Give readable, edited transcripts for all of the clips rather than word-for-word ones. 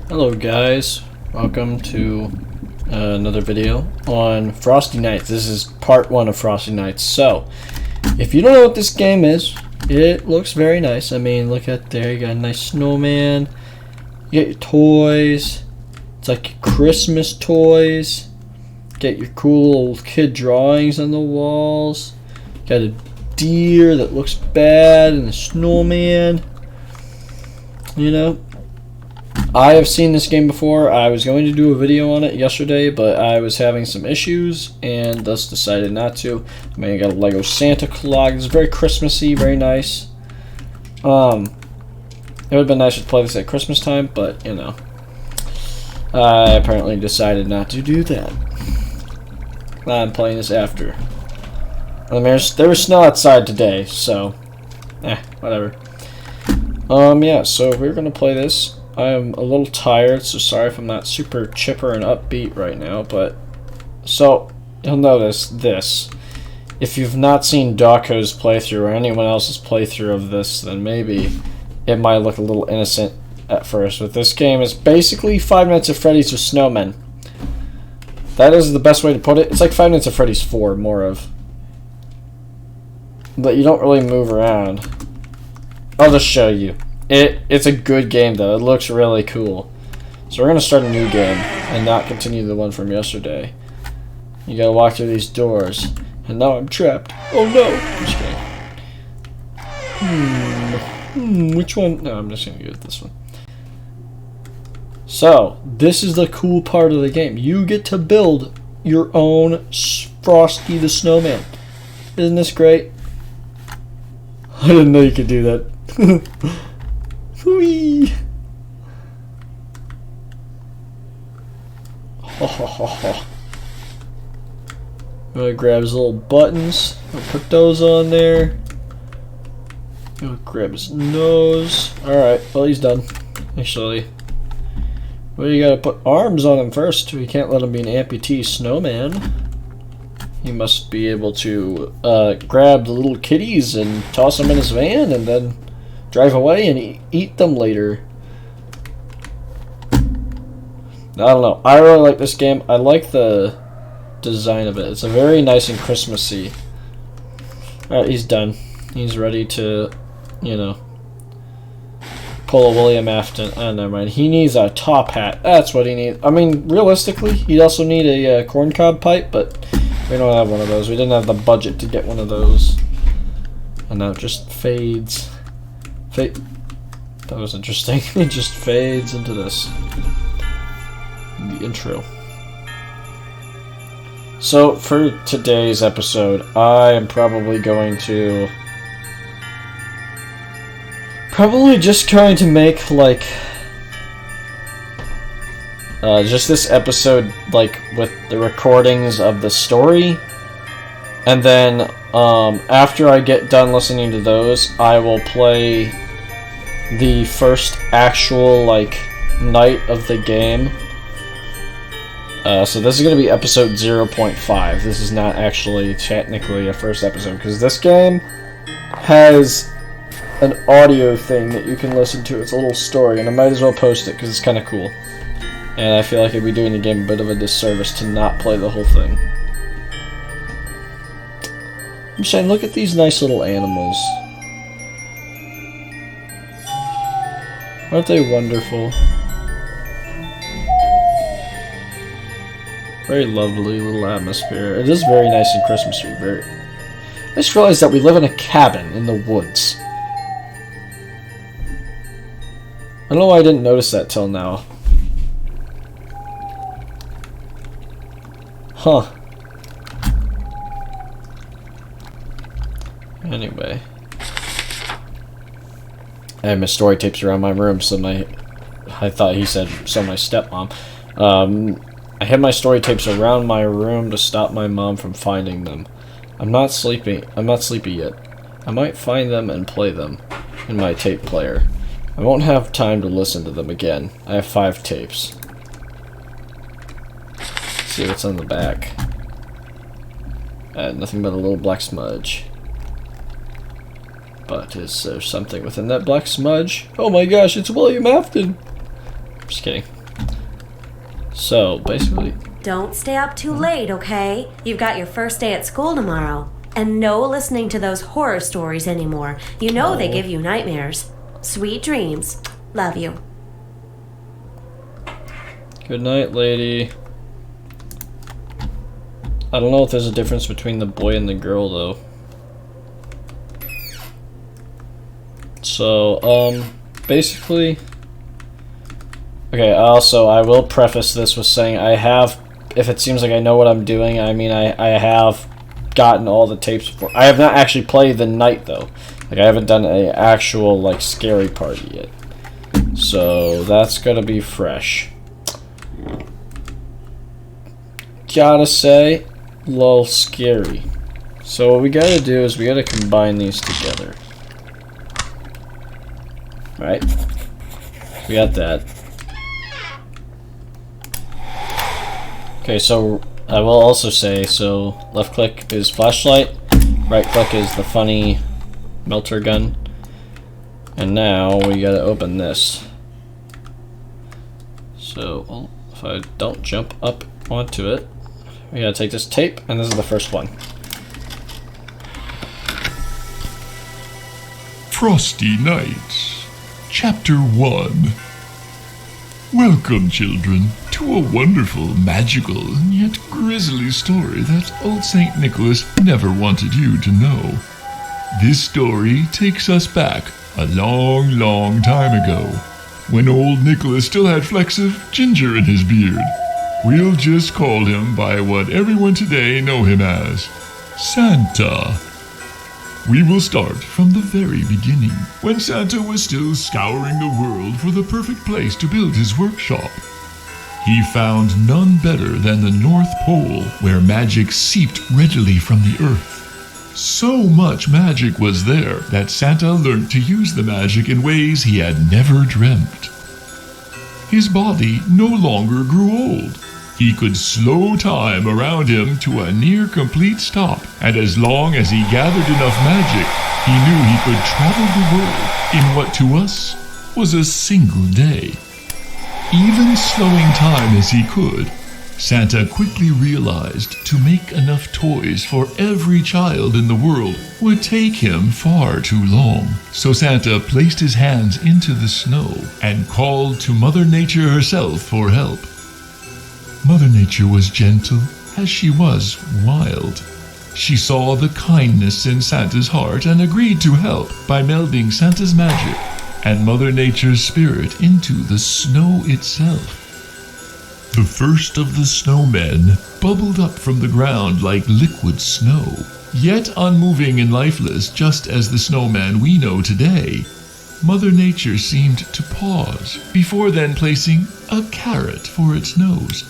Hello guys, welcome to another video on Frosty Nights. This is part 1 of Frosty Nights. So, if you don't know what this game is, it looks very nice. I mean, look at there, you got a nice snowman, you got your toys, it's like your Christmas toys, get your cool little kid drawings on the walls, got a deer that looks bad and a snowman, you know. I have seen this game before. I was going to do a video on it yesterday, but I was having some issues and thus decided not to. I mean, I got a Lego Santa Claus. It's very Christmassy, very nice. It would have been nice to play this at Christmas time, but you know, I apparently decided not to do that. I'm playing this after. I mean, there was snow outside today, so whatever. Yeah, so we're gonna play this. I am a little tired, so sorry if I'm not super chipper and upbeat right now, but so you'll notice this. If you've not seen Dawko's playthrough or anyone else's playthrough of this, then maybe it might look a little innocent at first, but this game is basically 5 Nights at Freddy's with snowmen. That is the best way to put it. It's like 5 Nights at Freddy's 4, more of. But you don't really move around. I'll just show you. It's a good game though. It looks really cool. So we're gonna start a new game and not continue the one from yesterday. You gotta walk through these doors, and now I'm trapped. Oh no! I'm just kidding. Which one? No, I'm just gonna go with this one. So this is the cool part of the game. You get to build your own Frosty the Snowman. Isn't this great? I didn't know you could do that. Whee! Gonna grab his little buttons. I'll put those on there. Gonna grab his nose. Alright, well he's done. Actually. Well, you gotta put arms on him first. We can't let him be an amputee snowman. He must be able to grab the little kitties and toss them in his van and then drive away and eat them later. I don't know. I really like this game. I like the design of it. It's a very nice and Christmassy. Alright, he's done. He's ready to, you know, pull a William Afton. Oh, never mind. He needs a top hat. That's what he needs. I mean, realistically, he'd also need a corncob pipe, but we don't have one of those. We didn't have the budget to get one of those. And now it just fades. That was interesting. It just fades into this. The intro. So, for today's episode, I am probably going to... just going to make, like... just this episode, like, with the recordings of the story. And then, after I get done listening to those, I will play the first actual, like, night of the game. So this is going to be episode 0.5. This is not actually technically a first episode, because this game has an audio thing that you can listen to. It's a little story, and I might as well post it, because it's kind of cool. And I feel like I'd be doing the game a bit of a disservice to not play the whole thing. I'm saying, look at these nice little animals. Aren't they wonderful? Very lovely little atmosphere. It is very nice and Christmassy. I just realized that we live in a cabin in the woods. I don't know why I didn't notice that till now. Huh. Anyway. I have my story tapes around my room, so I thought he said, so my stepmom. I have my story tapes around my room to stop my mom from finding them. I'm not sleepy yet. I might find them and play them in my tape player. I won't have time to listen to them again. I have 5 tapes. Let's see what's on the back. Nothing but a little black smudge. But is there something within that black smudge? Oh my gosh, it's William Afton! Just kidding. So, basically... Don't stay up too late, okay? You've got your first day at school tomorrow. And no listening to those horror stories anymore. You know they give you nightmares. Sweet dreams. Love you. Good night, lady. I don't know if there's a difference between the boy and the girl, though. So, basically... Okay, also, I will preface this with saying I have... If it seems like I know what I'm doing, I mean, I have gotten all the tapes before. I have not actually played the night, though. Like, I haven't done an actual, like, scary party yet. So, that's gonna be fresh. Gotta say, a little scary. So what we gotta do is we gotta combine these together. Right? We got that. Okay, so I will also say, so left click is flashlight, right click is the funny melter gun, and now we gotta open this. So, well, if I don't jump up onto it, we gotta take this tape, and this is the first one. Frosty Nights, Chapter 1. Welcome, children, to a wonderful, magical, and yet grisly story that old St. Nicholas never wanted you to know. This story takes us back a long, long time ago, when old Nicholas still had flecks of ginger in his beard. We'll just call him by what everyone today know him as, Santa. We will start from the very beginning, when Santa was still scouring the world for the perfect place to build his workshop. He found none better than the North Pole, where magic seeped readily from the earth. So much magic was there that Santa learned to use the magic in ways he had never dreamt. His body no longer grew old. He could slow time around him to a near complete stop, and as long as he gathered enough magic, he knew he could travel the world in what to us was a single day. Even slowing time as he could, Santa quickly realized to make enough toys for every child in the world would take him far too long. So Santa placed his hands into the snow and called to Mother Nature herself for help. Mother Nature was gentle as she was wild. She saw the kindness in Santa's heart and agreed to help by melding Santa's magic and Mother Nature's spirit into the snow itself. The first of the snowmen bubbled up from the ground like liquid snow, yet unmoving and lifeless just as the snowman we know today. Mother Nature seemed to pause before then placing a carrot for its nose.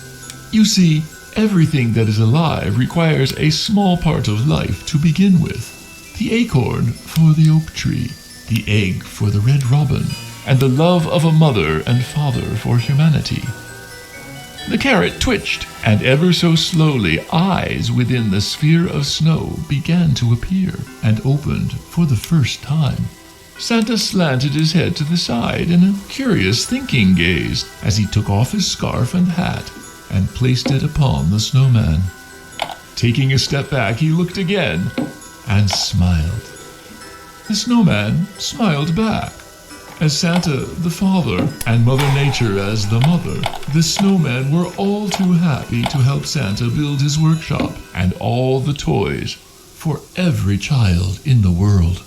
You see, everything that is alive requires a small part of life to begin with. The acorn for the oak tree, the egg for the red robin, and the love of a mother and father for humanity. The carrot twitched, and ever so slowly eyes within the sphere of snow began to appear, and opened for the first time. Santa slanted his head to the side in a curious thinking gaze as he took off his scarf and hat and placed it upon the snowman. Taking a step back, he looked again and smiled. The snowman smiled back. As Santa, the father, and Mother Nature as the mother, the snowmen were all too happy to help Santa build his workshop and all the toys for every child in the world.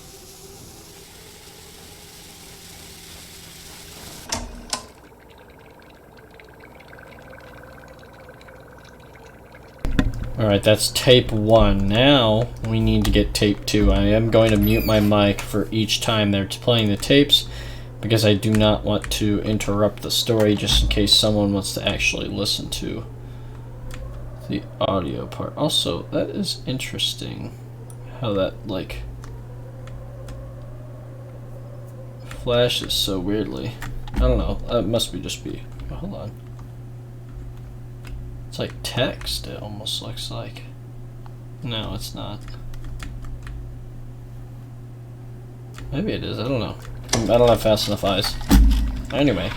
Alright, that's tape 1. Now, we need to get tape 2. I am going to mute my mic for each time they're playing the tapes, because I do not want to interrupt the story just in case someone wants to actually listen to the audio part. Also, that is interesting how that, like, flashes so weirdly. I don't know. That must be just be... Oh, hold on. It's like text, it almost looks like. No, it's not. Maybe it is, I don't know. I don't have fast enough eyes. Anyway.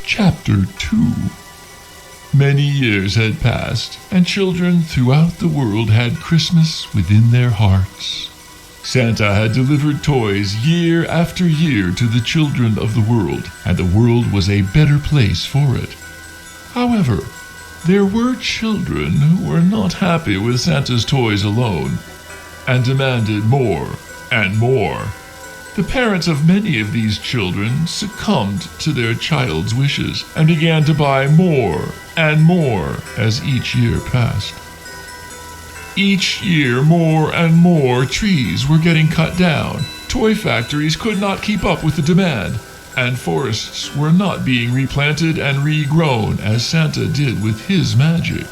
Chapter 2. Many years had passed, and children throughout the world had Christmas within their hearts. Santa had delivered toys year after year to the children of the world, and the world was a better place for it. However, there were children who were not happy with Santa's toys alone, and demanded more and more. The parents of many of these children succumbed to their child's wishes and began to buy more and more as each year passed. Each year, more and more trees were getting cut down. Toy factories could not keep up with the demand, and forests were not being replanted and regrown as Santa did with his magic.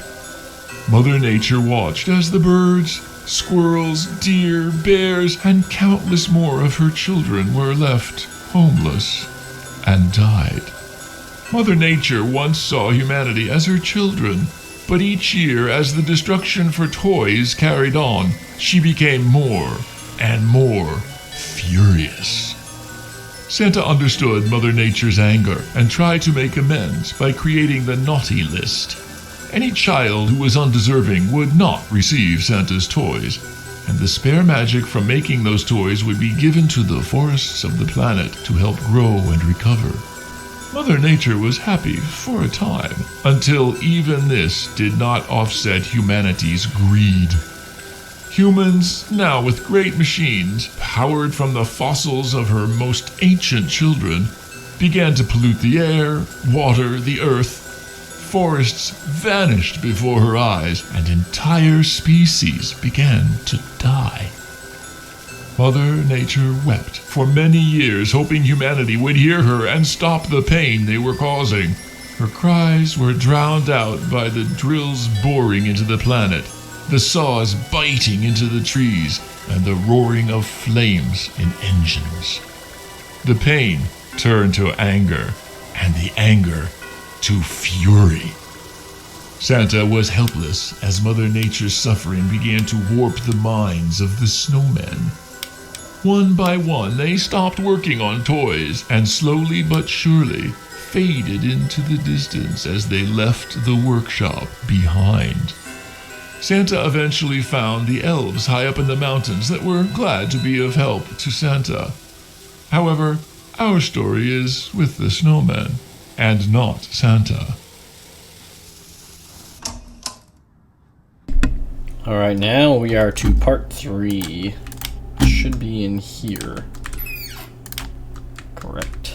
Mother Nature watched as the birds, squirrels, deer, bears, and countless more of her children were left homeless and died. Mother Nature once saw humanity as her children, but each year as the destruction for toys carried on, she became more and more furious. Santa understood Mother Nature's anger and tried to make amends by creating the naughty list. Any child who was undeserving would not receive Santa's toys, and the spare magic from making those toys would be given to the forests of the planet to help grow and recover. Mother Nature was happy for a time, until even this did not offset humanity's greed. Humans, now with great machines, powered from the fossils of her most ancient children, began to pollute the air, water, the earth. Forests vanished before her eyes, and entire species began to die. Mother Nature wept for many years, hoping humanity would hear her and stop the pain they were causing. Her cries were drowned out by the drills boring into the planet, the saws biting into the trees, and the roaring of flames in engines. The pain turned to anger, and the anger to fury. Santa was helpless as Mother Nature's suffering began to warp the minds of the snowmen. One by one, they stopped working on toys and slowly but surely faded into the distance as they left the workshop behind. Santa eventually found the elves high up in the mountains that were glad to be of help to Santa. However, our story is with the snowmen and not Santa. Alright, now we are to part 3. Should be in here. Correct.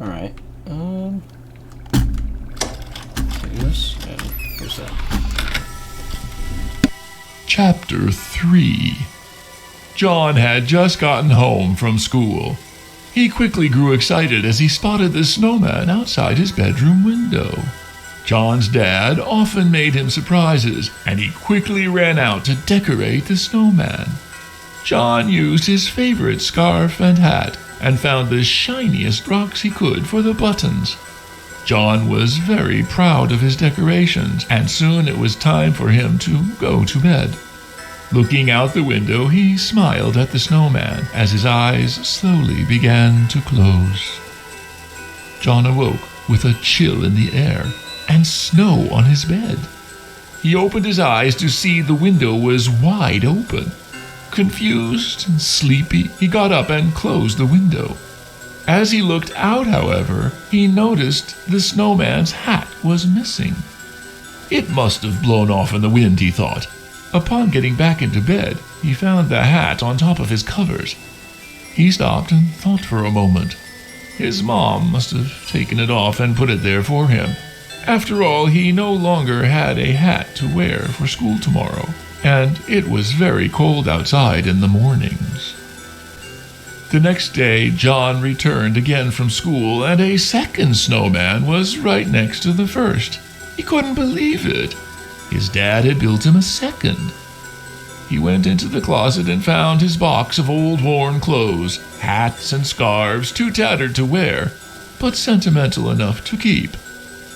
Alright. Do this, and where's that? Chapter 3. John had just gotten home from school. He quickly grew excited as he spotted the snowman outside his bedroom window. John's dad often made him surprises, and he quickly ran out to decorate the snowman. John used his favorite scarf and hat and found the shiniest rocks he could for the buttons. John was very proud of his decorations, and soon it was time for him to go to bed. Looking out the window, he smiled at the snowman as his eyes slowly began to close. John awoke with a chill in the air and snow on his bed. He opened his eyes to see the window was wide open. Confused and sleepy, he got up and closed the window. As he looked out, however, he noticed the snowman's hat was missing. It must have blown off in the wind, he thought. Upon getting back into bed, he found the hat on top of his covers. He stopped and thought for a moment. His mom must have taken it off and put it there for him. After all, he no longer had a hat to wear for school tomorrow, and it was very cold outside in the mornings. The next day, John returned again from school, and a second snowman was right next to the first. He couldn't believe it. His dad had built him a second. He went into the closet and found his box of old worn clothes, hats and scarves, too tattered to wear, but sentimental enough to keep.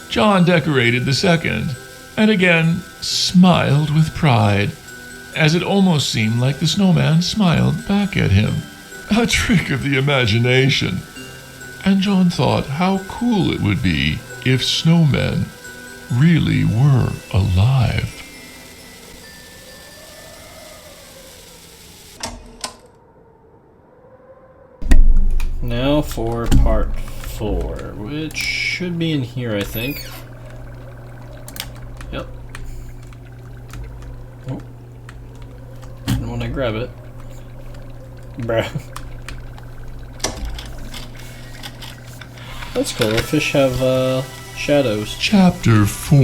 John decorated the second, and again smiled with pride, as it almost seemed like the snowman smiled back at him. A trick of the imagination. And John thought how cool it would be if snowmen really were alive. Now for part 4, which should be in here, I think. Yep. Oh. And when I grab it. Bruh. That's cool. The fish have shadows. Chapter 4.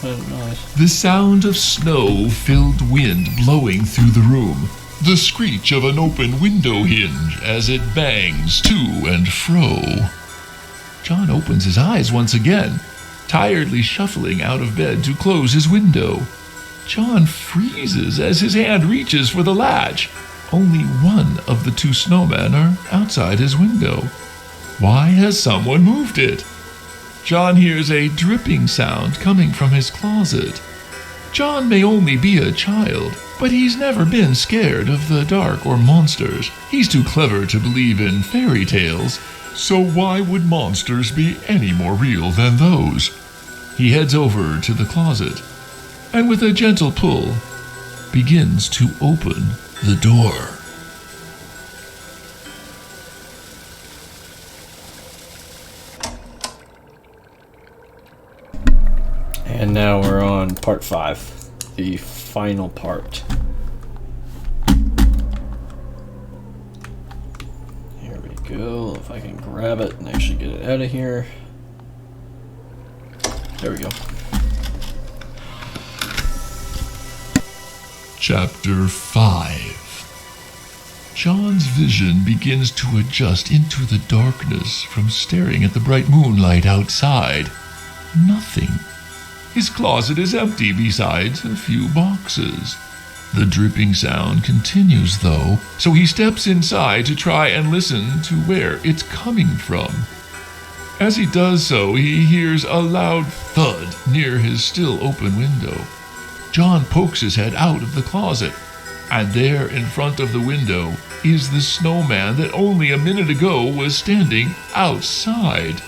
Oh, nice. The sound of snow-filled wind blowing through the room. The screech of an open window hinge as it bangs to and fro. John opens his eyes once again, tiredly shuffling out of bed to close his window. John freezes as his hand reaches for the latch. Only one of the 2 snowmen are outside his window. Why has someone moved it? John hears a dripping sound coming from his closet. John may only be a child, but he's never been scared of the dark or monsters. He's too clever to believe in fairy tales, so why would monsters be any more real than those? He heads over to the closet, and with a gentle pull, begins to open the door. And now we're on part 5, the final part. Here we go. If I can grab it and actually get it out of here. There we go. Chapter 5. John's vision begins to adjust into the darkness from staring at the bright moonlight outside. Nothing. His closet is empty besides a few boxes. The dripping sound continues though, so he steps inside to try and listen to where it's coming from. As he does so, he hears a loud thud near his still open window. John pokes his head out of the closet, and there in front of the window is the snowman that only a minute ago was standing outside.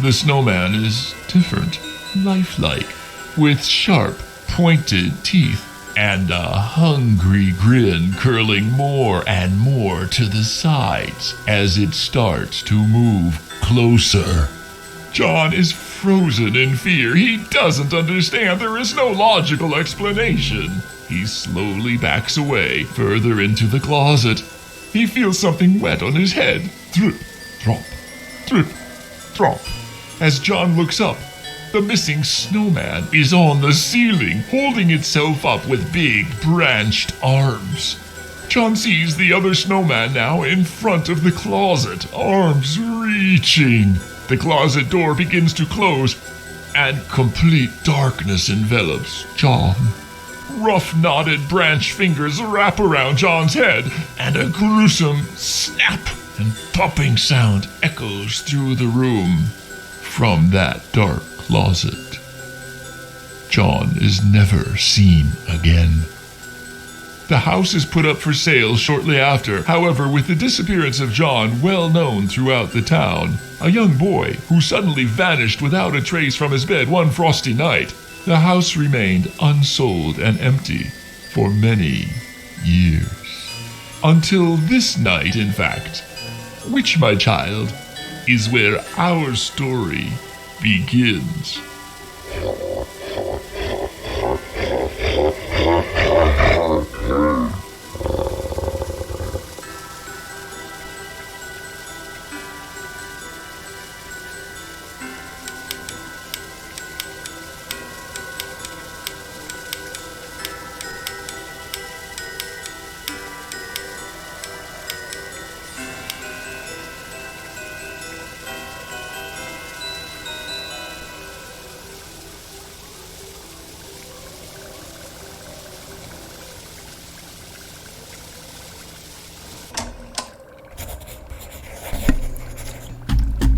The snowman is different, lifelike, with sharp, pointed teeth and a hungry grin curling more and more to the sides as it starts to move closer. John is frozen in fear. He doesn't understand. There is no logical explanation. He slowly backs away, further into the closet. He feels something wet on his head. Drip, drop, drip, drop. As John looks up, the missing snowman is on the ceiling, holding itself up with big, branched arms. John sees the other snowman now in front of the closet, arms reaching. The closet door begins to close, and complete darkness envelops John. Rough, knotted, branched fingers wrap around John's head, and a gruesome snap and popping sound echoes through the room from that dark closet. John is never seen again. The house is put up for sale shortly after. However, with the disappearance of John well known throughout the town, a young boy who suddenly vanished without a trace from his bed one frosty night, the house remained unsold and empty for many years. Until this night, in fact, which, my child, is where our story begins.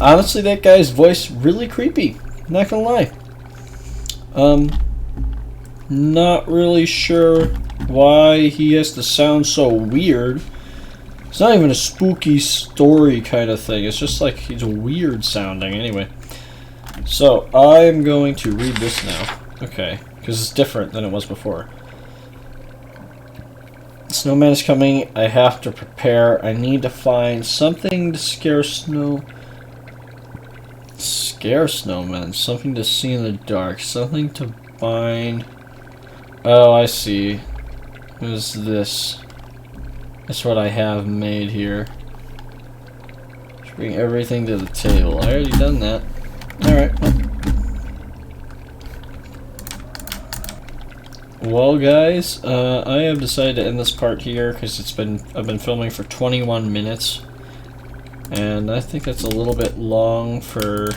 Honestly, that guy's voice really creepy. Not gonna lie. Not really sure why he has to sound so weird. It's not even a spooky story kind of thing. It's just like he's weird sounding. Anyway, so I'm going to read this now. Okay, because it's different than it was before. Snowman is coming. I have to prepare. I need to find something to scare snowmen. Something to see in the dark. Something to bind. Oh, I see. What is this? That's what I have made here. Just bring everything to the table. I already done that. Alright. Well, guys, I have decided to end this part here because I've been filming for 21 minutes, and I think that's a little bit long for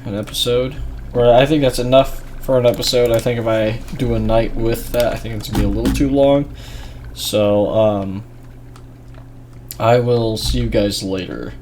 an episode. Or I think that's enough for an episode. I think if I do a night with that, I think it's gonna be a little too long. So, I will see you guys later.